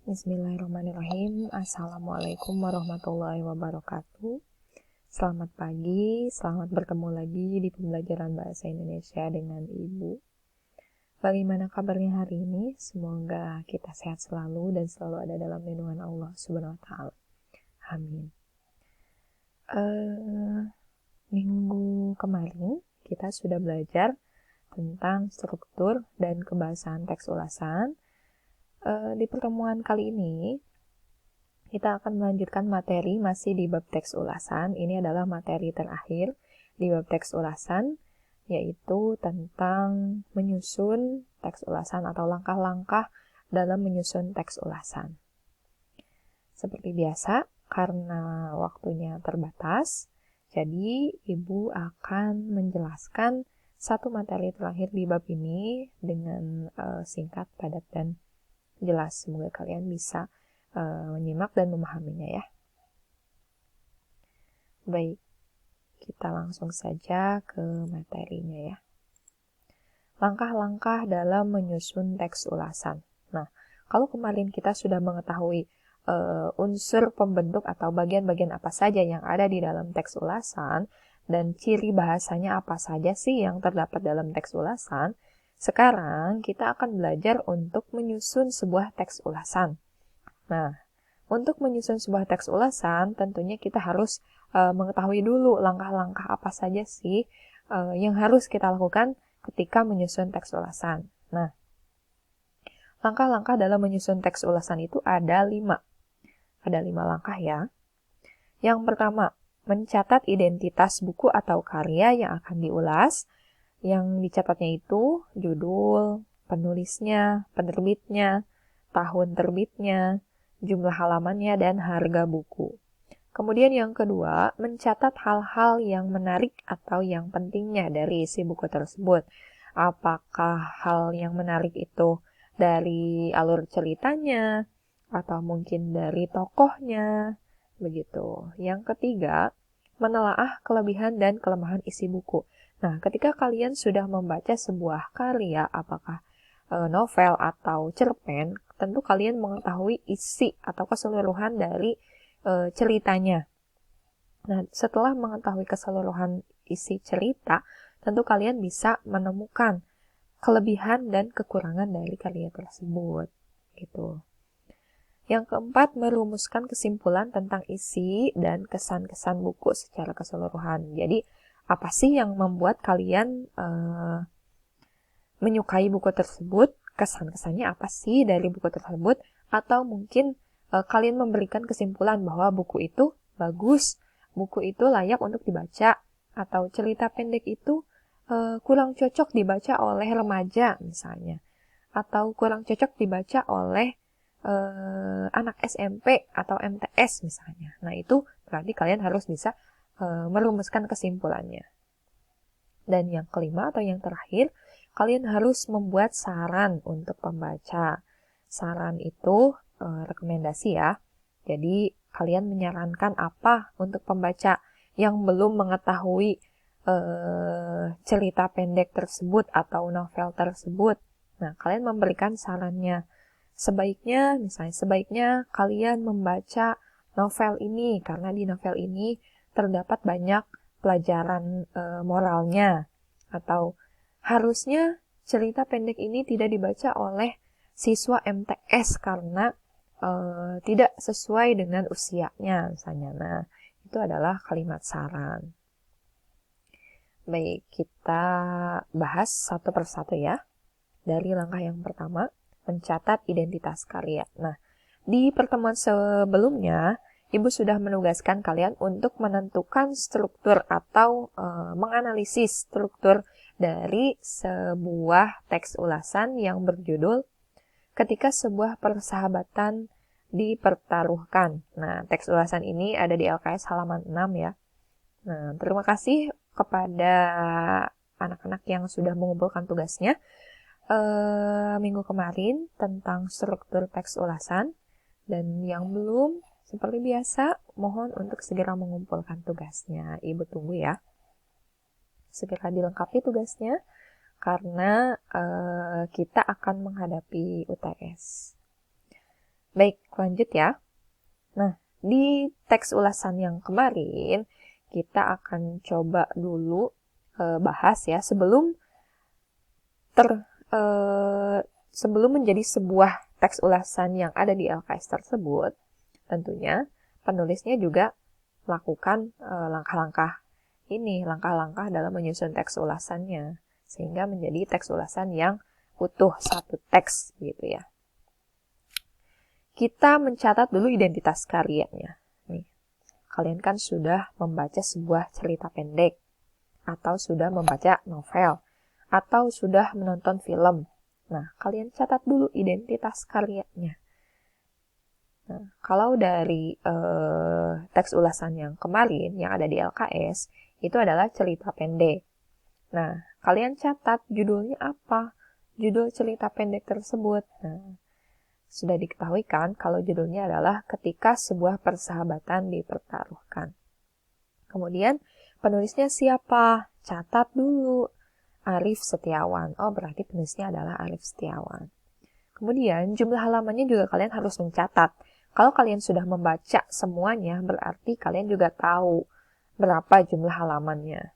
Bismillahirrahmanirrahim. Assalamualaikum warahmatullahi wabarakatuh. Selamat pagi, selamat bertemu lagi di pembelajaran Bahasa Indonesia dengan Ibu. Bagaimana kabarnya hari ini? Semoga kita sehat selalu dan selalu ada dalam lindungan Allah Subhanahu wa Ta'ala. Amin. Minggu kemarin kita sudah belajar tentang struktur dan kebahasaan teks ulasan. Di pertemuan kali ini, kita akan melanjutkan materi masih di bab teks ulasan. Ini adalah materi terakhir di bab teks ulasan, yaitu tentang menyusun teks ulasan atau langkah-langkah dalam menyusun teks ulasan. Seperti biasa, karena waktunya terbatas, jadi Ibu akan menjelaskan satu materi terakhir di bab ini dengan singkat, padat, dan jelas. Semoga kalian bisa menyimak dan memahaminya ya. Baik, kita langsung saja ke materinya ya. Langkah-langkah dalam menyusun teks ulasan. Nah, kalau kemarin kita sudah mengetahui unsur pembentuk atau bagian-bagian apa saja yang ada di dalam teks ulasan dan ciri bahasanya apa saja sih yang terdapat dalam teks ulasan, sekarang kita akan belajar untuk menyusun sebuah teks ulasan. Nah, untuk menyusun sebuah teks ulasan, tentunya kita harus mengetahui dulu langkah-langkah apa saja sih yang harus kita lakukan ketika menyusun teks ulasan. Nah, langkah-langkah dalam menyusun teks ulasan itu ada 5. Ada 5 langkah ya. Yang pertama, mencatat identitas buku atau karya yang akan diulas. Yang dicatatnya itu judul, penulisnya, penerbitnya, tahun terbitnya, jumlah halamannya, dan harga buku. Kemudian yang kedua, mencatat hal-hal yang menarik atau yang pentingnya dari isi buku tersebut. Apakah hal yang menarik itu dari alur ceritanya, atau mungkin dari tokohnya, begitu. Yang ketiga, menelaah kelebihan dan kelemahan isi buku. Nah, ketika kalian sudah membaca sebuah karya, apakah novel atau cerpen, tentu kalian mengetahui isi atau keseluruhan dari ceritanya. Nah, setelah mengetahui keseluruhan isi cerita, tentu kalian bisa menemukan kelebihan dan kekurangan dari karya tersebut. Gitu. Yang keempat, merumuskan kesimpulan tentang isi dan kesan-kesan buku secara keseluruhan. Jadi, apa sih yang membuat kalian menyukai buku tersebut? Kesan-kesannya apa sih dari buku tersebut? Atau mungkin kalian memberikan kesimpulan bahwa buku itu bagus, buku itu layak untuk dibaca, atau cerita pendek itu kurang cocok dibaca oleh remaja misalnya, atau kurang cocok dibaca oleh anak SMP atau MTS misalnya. Nah, itu berarti kalian harus bisa merumuskan kesimpulannya. Dan yang kelima atau yang terakhir, kalian harus membuat saran untuk pembaca. Saran itu rekomendasi ya. Jadi, kalian menyarankan apa untuk pembaca yang belum mengetahui cerita pendek tersebut atau novel tersebut. Nah, kalian memberikan sarannya. Sebaiknya kalian membaca novel ini, karena di novel ini terdapat banyak pelajaran moralnya. Atau harusnya cerita pendek ini tidak dibaca oleh siswa MTS karena tidak sesuai dengan usianya misalnya. Nah, itu adalah kalimat saran. Baik, kita bahas satu persatu ya. Dari langkah yang pertama, mencatat identitas karya. Nah, di pertemuan sebelumnya, Ibu sudah menugaskan kalian untuk menentukan struktur atau menganalisis struktur dari sebuah teks ulasan yang berjudul Ketika Sebuah Persahabatan Dipertaruhkan. Nah, teks ulasan ini ada di LKS halaman 6 ya. Nah, terima kasih kepada anak-anak yang sudah mengumpulkan tugasnya minggu kemarin tentang struktur teks ulasan, dan yang belum, seperti biasa, mohon untuk segera mengumpulkan tugasnya. Ibu tunggu ya. Segera dilengkapi tugasnya, karena kita akan menghadapi UTS. Baik, lanjut ya. Nah, di teks ulasan yang kemarin, kita akan coba dulu bahas ya, sebelum menjadi sebuah teks ulasan yang ada di LKS tersebut, tentunya penulisnya juga melakukan langkah-langkah dalam menyusun teks ulasannya, sehingga menjadi teks ulasan yang utuh satu teks gitu ya. Kita mencatat dulu identitas karyanya. Nih, kalian kan sudah membaca sebuah cerita pendek, atau sudah membaca novel, atau sudah menonton film. Nah, kalian catat dulu identitas karyanya. Nah, kalau dari teks ulasan yang kemarin, yang ada di LKS, itu adalah cerita pendek. Nah, kalian catat judulnya apa? Judul cerita pendek tersebut. Nah, sudah diketahui kan kalau judulnya adalah Ketika Sebuah Persahabatan Dipertaruhkan. Kemudian penulisnya siapa? Catat dulu. Arif Setiawan. Oh, berarti penulisnya adalah Arif Setiawan. Kemudian jumlah halamannya juga kalian harus mencatat. Kalau kalian sudah membaca semuanya, berarti kalian juga tahu berapa jumlah halamannya.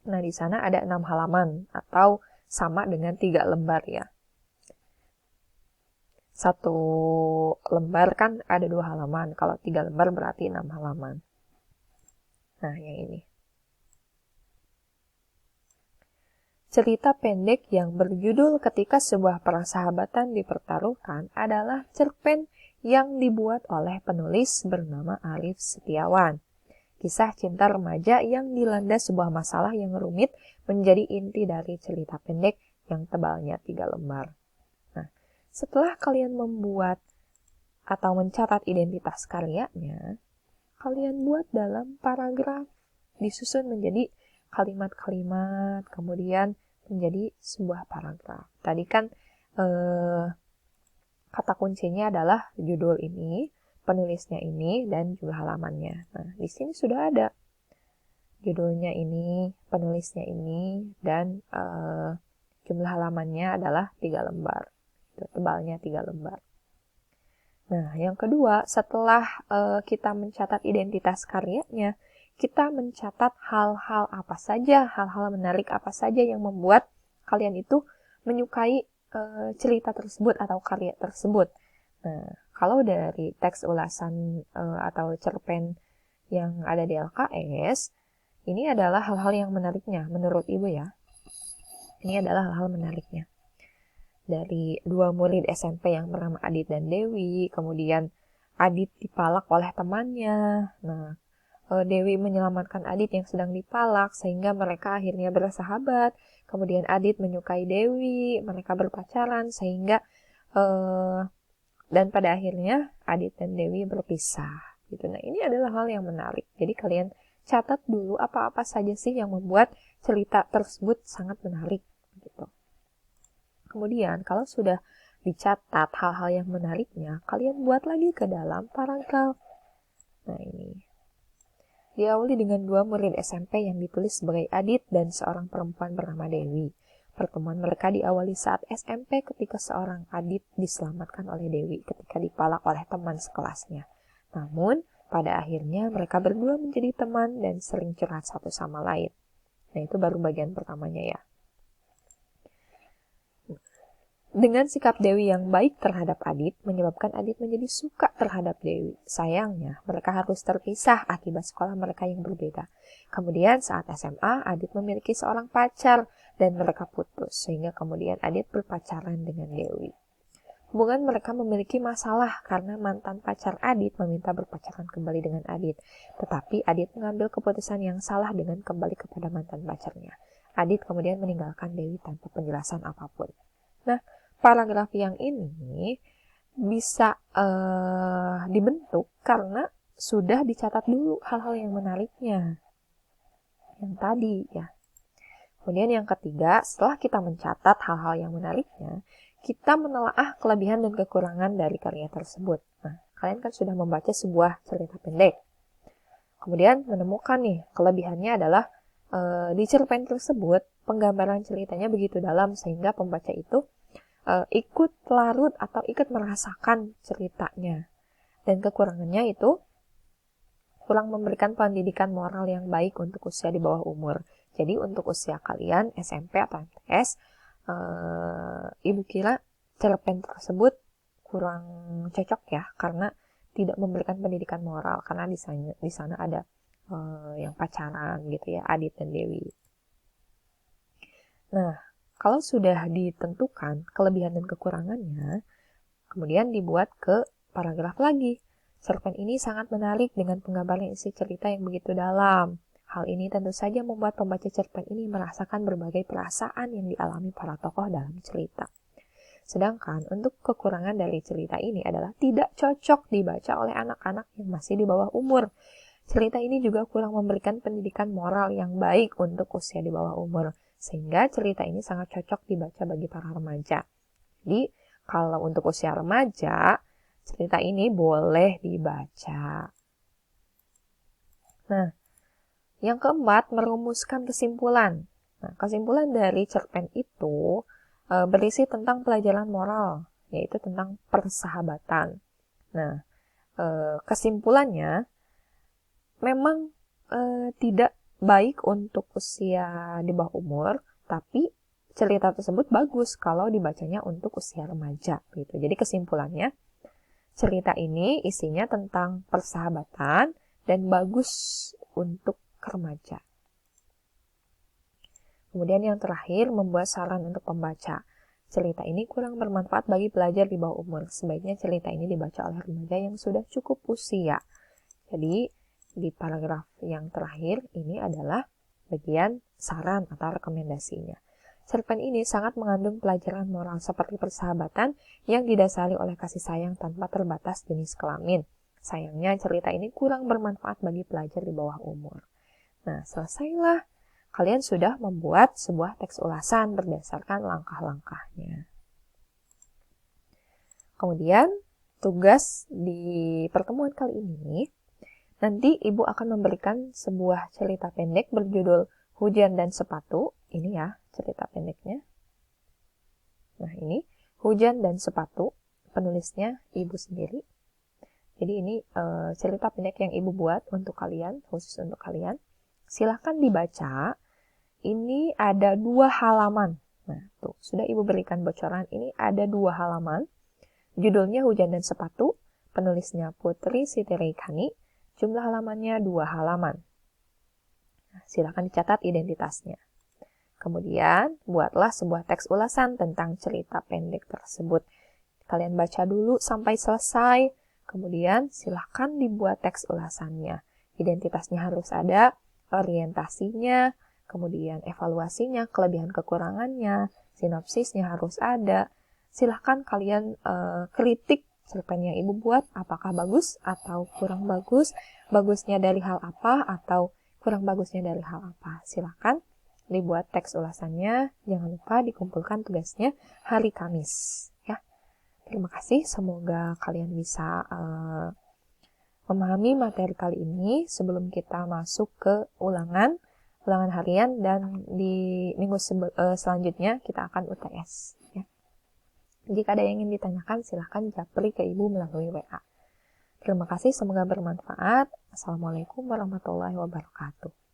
Nah, di sana ada 6 halaman atau sama dengan 3 lembar ya. Satu lembar kan ada 2 halaman. Kalau 3 lembar berarti 6 halaman. Nah, yang ini. Cerita pendek yang berjudul Ketika Sebuah Persahabatan Dipertaruhkan adalah cerpen yang dibuat oleh penulis bernama Arif Setiawan. Kisah cinta remaja yang dilanda sebuah masalah yang rumit menjadi inti dari cerita pendek yang tebalnya 3 lembar. Nah, setelah kalian membuat atau mencatat identitas karyanya, kalian buat dalam paragraf, disusun menjadi kalimat-kalimat, kemudian menjadi sebuah paragraf. Tadi kan kata kuncinya adalah judul ini, penulisnya ini, dan jumlah halamannya. Nah, di sini sudah ada judulnya ini, penulisnya ini, dan jumlah halamannya adalah 3 lembar. Tebalnya 3 lembar. Nah, yang kedua, setelah kita mencatat identitas karyanya, kita mencatat hal-hal apa saja, hal-hal menarik apa saja yang membuat kalian itu menyukai cerita tersebut atau karya tersebut. Nah, kalau dari teks ulasan atau cerpen yang ada di LKS, ini adalah hal-hal yang menariknya, menurut Ibu ya. Ini adalah hal-hal menariknya. Dari 2 murid SMP yang bernama Adit dan Dewi, kemudian Adit dipalak oleh temannya. Nah, Dewi menyelamatkan Adit yang sedang dipalak sehingga mereka akhirnya bersahabat. Kemudian Adit menyukai Dewi, mereka berpacaran sehingga dan pada akhirnya Adit dan Dewi berpisah. Gitu. Nah, ini adalah hal yang menarik. Jadi kalian catat dulu apa-apa saja sih yang membuat cerita tersebut sangat menarik. Gitu. Kemudian kalau sudah dicatat hal-hal yang menariknya, kalian buat lagi ke dalam paragraf. Nah, ini. Diawali dengan 2 murid SMP yang ditulis sebagai Adit dan seorang perempuan bernama Dewi. Pertemuan mereka diawali saat SMP ketika seorang Adit diselamatkan oleh Dewi ketika dipalak oleh teman sekelasnya. Namun, pada akhirnya mereka berdua menjadi teman dan sering curhat satu sama lain. Nah, itu baru bagian pertamanya ya. Dengan sikap Dewi yang baik terhadap Adit, menyebabkan Adit menjadi suka terhadap Dewi. Sayangnya, mereka harus terpisah akibat sekolah mereka yang berbeda. Kemudian saat SMA, Adit memiliki seorang pacar dan mereka putus, sehingga kemudian Adit berpacaran dengan Dewi. Hubungan mereka memiliki masalah karena mantan pacar Adit meminta berpacaran kembali dengan Adit. Tetapi Adit mengambil keputusan yang salah dengan kembali kepada mantan pacarnya. Adit kemudian meninggalkan Dewi tanpa penjelasan apapun. Nah, paragraf yang ini bisa dibentuk karena sudah dicatat dulu hal-hal yang menariknya. Yang tadi ya. Kemudian yang ketiga, setelah kita mencatat hal-hal yang menariknya, kita menelaah kelebihan dan kekurangan dari karya tersebut. Nah, kalian kan sudah membaca sebuah cerita pendek. Kemudian menemukan nih, kelebihannya adalah di cerpen tersebut, penggambaran ceritanya begitu dalam sehingga pembaca itu ikut larut atau ikut merasakan ceritanya. Dan kekurangannya itu kurang memberikan pendidikan moral yang baik untuk usia di bawah umur. Jadi untuk usia kalian SMP atau MTS, Ibu kira cerpen tersebut kurang cocok ya, karena tidak memberikan pendidikan moral, karena di sana ada yang pacaran gitu ya, Adit dan Dewi. Nah, kalau sudah ditentukan kelebihan dan kekurangannya, kemudian dibuat ke paragraf lagi. Cerpen ini sangat menarik dengan penggambaran isi cerita yang begitu dalam. Hal ini tentu saja membuat pembaca cerpen ini merasakan berbagai perasaan yang dialami para tokoh dalam cerita. Sedangkan untuk kekurangan dari cerita ini adalah tidak cocok dibaca oleh anak-anak yang masih di bawah umur. Cerita ini juga kurang memberikan pendidikan moral yang baik untuk usia di bawah umur, sehingga cerita ini sangat cocok dibaca bagi para remaja. Jadi, kalau untuk usia remaja, cerita ini boleh dibaca. Nah, yang keempat, merumuskan kesimpulan. Nah, kesimpulan dari cerpen itu berisi tentang pelajaran moral, yaitu tentang persahabatan. Nah, kesimpulannya memang tidak baik untuk usia di bawah umur, tapi cerita tersebut bagus kalau dibacanya untuk usia remaja gitu. Jadi kesimpulannya, cerita ini isinya tentang persahabatan dan bagus untuk remaja. Kemudian yang terakhir, membuat saran untuk pembaca. Cerita ini kurang bermanfaat bagi pelajar di bawah umur. Sebaiknya cerita ini dibaca oleh remaja yang sudah cukup usia. Jadi, di paragraf yang terakhir ini adalah bagian saran atau rekomendasinya. Cerpen ini sangat mengandung pelajaran moral seperti persahabatan yang didasari oleh kasih sayang tanpa terbatas jenis kelamin. Sayangnya cerita ini kurang bermanfaat bagi pelajar di bawah umur. Nah, selesailah. Kalian sudah membuat sebuah teks ulasan berdasarkan langkah-langkahnya. Kemudian, tugas di pertemuan kali ini, nanti Ibu akan memberikan sebuah cerita pendek berjudul Hujan dan Sepatu. Ini ya cerita pendeknya. Nah ini, Hujan dan Sepatu. Penulisnya Ibu sendiri. Jadi ini cerita pendek yang Ibu buat untuk kalian, khusus untuk kalian. Silahkan dibaca. Ini ada 2 halaman. Nah tuh, sudah Ibu berikan bocoran. Ini ada 2 halaman. Judulnya Hujan dan Sepatu. Penulisnya Putri Siti Reikani. Jumlah halamannya 2 halaman. Nah, silakan dicatat identitasnya. Kemudian, buatlah sebuah teks ulasan tentang cerita pendek tersebut. Kalian baca dulu sampai selesai. Kemudian, silakan dibuat teks ulasannya. Identitasnya harus ada, orientasinya, kemudian evaluasinya, kelebihan kekurangannya, sinopsisnya harus ada. Silakan kalian kritik cerpen yang Ibu buat, apakah bagus atau kurang bagus, bagusnya dari hal apa atau kurang bagusnya dari hal apa. Silakan dibuat teks ulasannya, jangan lupa dikumpulkan tugasnya hari Kamis. Ya. Terima kasih, semoga kalian bisa memahami materi kali ini sebelum kita masuk ke ulangan harian, dan di minggu selanjutnya kita akan UTS. Ya. Jika ada yang ingin ditanyakan, silahkan japri ke Ibu melalui WA. Terima kasih, semoga bermanfaat. Assalamualaikum warahmatullahi wabarakatuh.